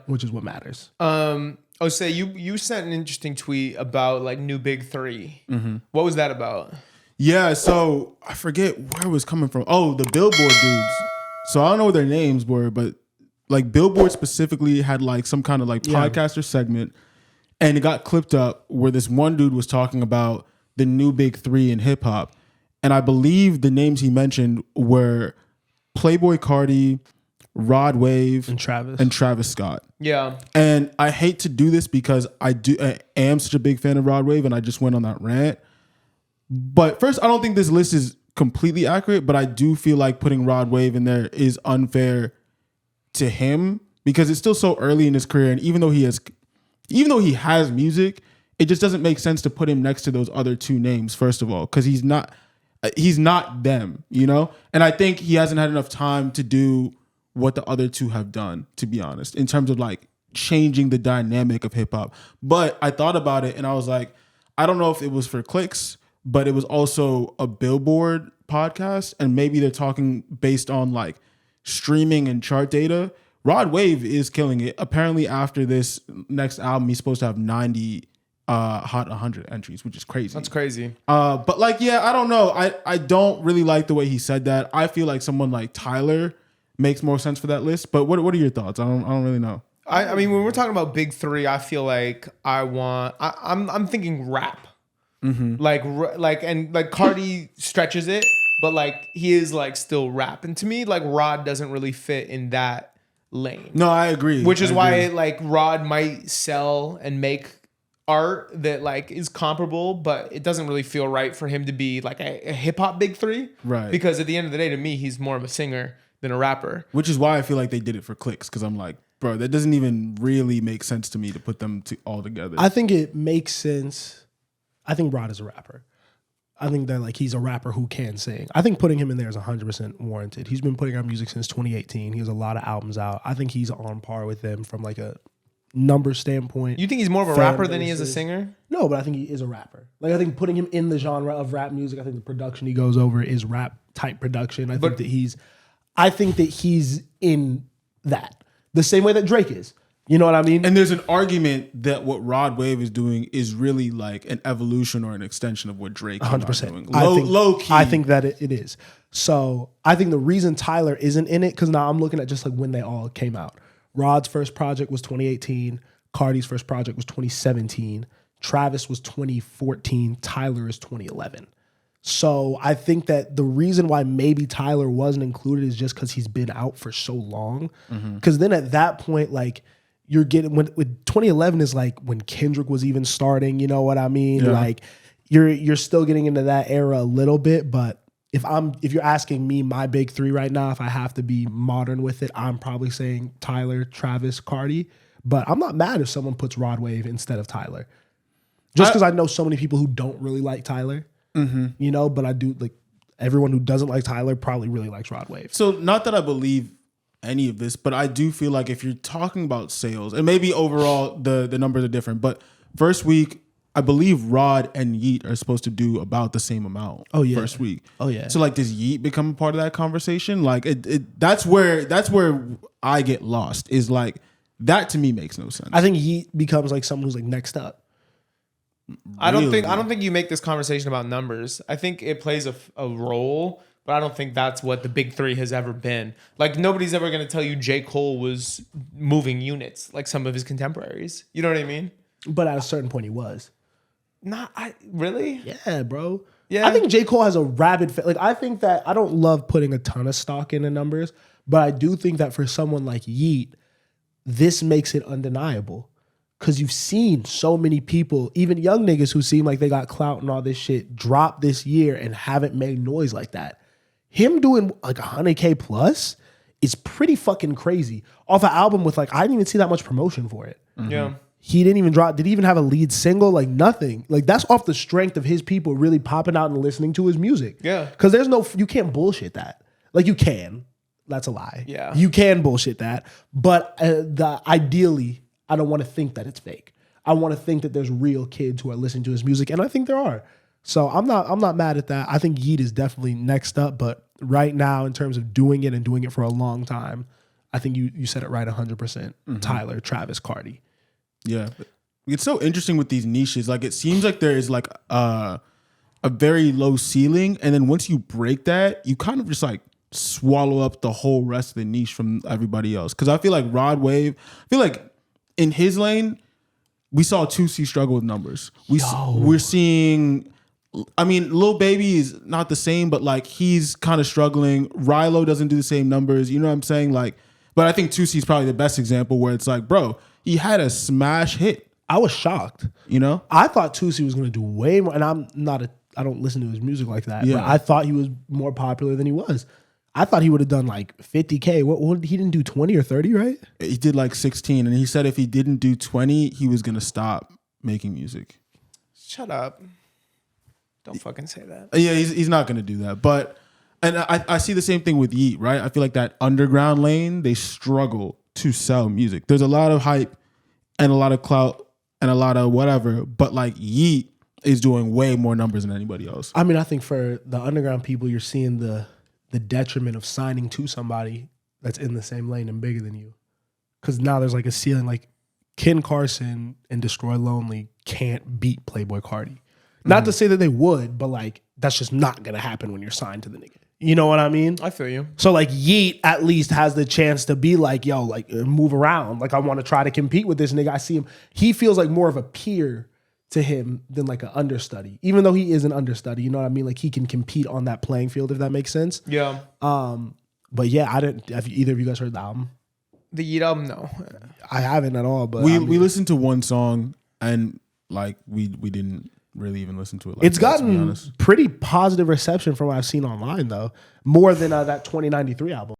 which is what matters. Say you sent an interesting tweet about like new big 3. What was that about? Yeah, so I forget where it was coming from. Oh, the Billboard dudes. So I don't know what their names were, but like Billboard specifically had like some kind of like podcaster segment, and it got clipped up where this one dude was talking about the new big 3 in hip hop. And I believe the names he mentioned were Playboy Carti, Rod Wave, And Travis Scott. Yeah. And I hate to do this because I am such a big fan of Rod Wave, and I just went on that rant. But first, I don't think this list is completely accurate, but I do feel like putting Rod Wave in there is unfair to him because it's still so early in his career, and even though he has music, it just doesn't make sense to put him next to those other 2 names. First of all, because he's not them, you know. And I think he hasn't had enough time to do what the other 2 have done, to be honest, in terms of like changing the dynamic of hip hop. But I thought about it and I was like, I don't know if it was for clicks, but it was also a Billboard podcast, and maybe they're talking based on like streaming and chart data. Rod Wave is killing it. Apparently after this next album, he's supposed to have 90 Hot 100 entries, which is crazy. That's crazy. But like, yeah, I don't know. I don't really like the way he said that. I feel like someone like Tyler makes more sense for that list. But what are your thoughts? I don't really know. I mean, when we're talking about big 3, I feel like I'm thinking rap. Like Cardi stretches it, but like he is like still rap, and to me like Rod doesn't really fit in that lane. No, I agree. Which is why like Rod might sell and make art that like is comparable, but it doesn't really feel right for him to be like a hip hop big 3, right? Because at the end of the day, to me, he's more of a singer than a rapper. Which is why I feel like they did it for clicks, because I'm like, bro, that doesn't even really make sense to me to put them all together. I think it makes sense. I think Rod is a rapper. I think that like he's a rapper who can sing. I think putting him in there is 100% warranted. He's been putting out music since 2018. He has a lot of albums out. I think he's on par with them from like a number standpoint. You think he's more of a rapper than he is a singer? No, but I think he is a rapper. Like I think putting him in the genre of rap music, I think the production he goes over is rap type production. I think that he's in that. The same way that Drake is. You know what I mean? And there's an argument that what Rod Wave is doing is really like an evolution or an extension of what Drake is 100%. doing. Low key. I think that it is. So I think the reason Tyler isn't in it, because now I'm looking at just like when they all came out. Rod's first project was 2018. Cardi's first project was 2017. Travis was 2014. Tyler is 2011. So I think that the reason why maybe Tyler wasn't included is just because he's been out for so long. Because then at that point, like, you're getting with 2011 is like when Kendrick was even starting, you know what I mean? Yeah. Like you're still getting into that era a little bit, but if you're asking me my big 3 right now, if I have to be modern with it, I'm probably saying Tyler, Travis, Cardi. But I'm not mad if someone puts Rod Wave instead of Tyler. Just because I know so many people who don't really like Tyler. You know, but I do like everyone who doesn't like Tyler probably really likes Rod Wave. So not that I believe any of this, but I do feel like if you're talking about sales, and maybe overall the numbers are different, but first week, I believe Rod and Yeet are supposed to do about the same amount. Oh yeah, first week. Oh yeah. So like, does Yeet become a part of that conversation? Like, that's where I get lost. Is like that to me makes no sense. I think Yeet becomes like someone who's like next up. I don't think you make this conversation about numbers. I think it plays a role. But I don't think that's what the big 3 has ever been. Like, nobody's ever going to tell you J. Cole was moving units like some of his contemporaries. You know what I mean? But at a certain point, he was. Really? Yeah, bro. Yeah. I think J. Cole has a rabid... Like, I think that... I don't love putting a ton of stock into numbers, but I do think that for someone like Yeet, this makes it undeniable. Because you've seen so many people, even young niggas who seem like they got clout and all this shit, drop this year and haven't made noise like that. Him doing like 100K plus is pretty fucking crazy. Off an album with like, I didn't even see that much promotion for it. Yeah. He didn't even drop, did he even have a lead single? Like nothing. Like that's off the strength of his people really popping out and listening to his music. Yeah. Because you can't bullshit that. Like you can. That's a lie. Yeah. You can bullshit that. But ideally, I don't want to think that it's fake. I want to think that there's real kids who are listening to his music. And I think there are. So I'm not mad at that. I think Yeet is definitely next up, but right now in terms of doing it and doing it for a long time, I think you said it right 100%. Tyler, Travis, Cardi. Yeah. It's so interesting with these niches. Like it seems like there is like a very low ceiling. And then once you break that, you kind of just like swallow up the whole rest of the niche from everybody else. Cause I feel like Rod Wave, I feel like in his lane, we saw 2C struggle with numbers. We're seeing, I mean, Lil Baby is not the same, but like he's kind of struggling. Rilo doesn't do the same numbers. You know what I'm saying? Like, but I think 2C is probably the best example where it's like, bro, he had a smash hit. I was shocked. You know? I thought 2C was going to do way more, and I don't listen to his music like that. Yeah. But I thought he was more popular than he was. I thought he would have done like 50K. What he didn't do 20 or 30, right? He did like 16, and he said if he didn't do 20, he was gonna stop making music. Shut up. Don't fucking say that. Yeah, he's not gonna do that. But and I see the same thing with Yeet, right? I feel like that underground lane, they struggle to sell music. There's a lot of hype and a lot of clout and a lot of whatever, but like Yeet is doing way more numbers than anybody else. I mean, I think for the underground people, you're seeing the detriment of signing to somebody that's in the same lane and bigger than you. Because now there's like a ceiling. Like Ken Carson and Destroy Lonely can't beat Playboi Carti. Not to say that they would, but like that's just not gonna happen when you're signed to the nigga. You know what I mean? I feel you. So like Yeet at least has the chance to be like, yo, like move around. Like I want to try to compete with this nigga. I see him. He feels like more of a peer to him than like an understudy, even though he is an understudy. You know what I mean? Like he can compete on that playing field, if that makes sense. Yeah. But yeah, I didn't. Have either of you guys heard the album? The Yeet album, no. I haven't at all. But we listened to one song and like we didn't really even listen to it. Like it's that, to be gotten honest. pretty positive reception from what I've seen online, though, more than that 2093 album.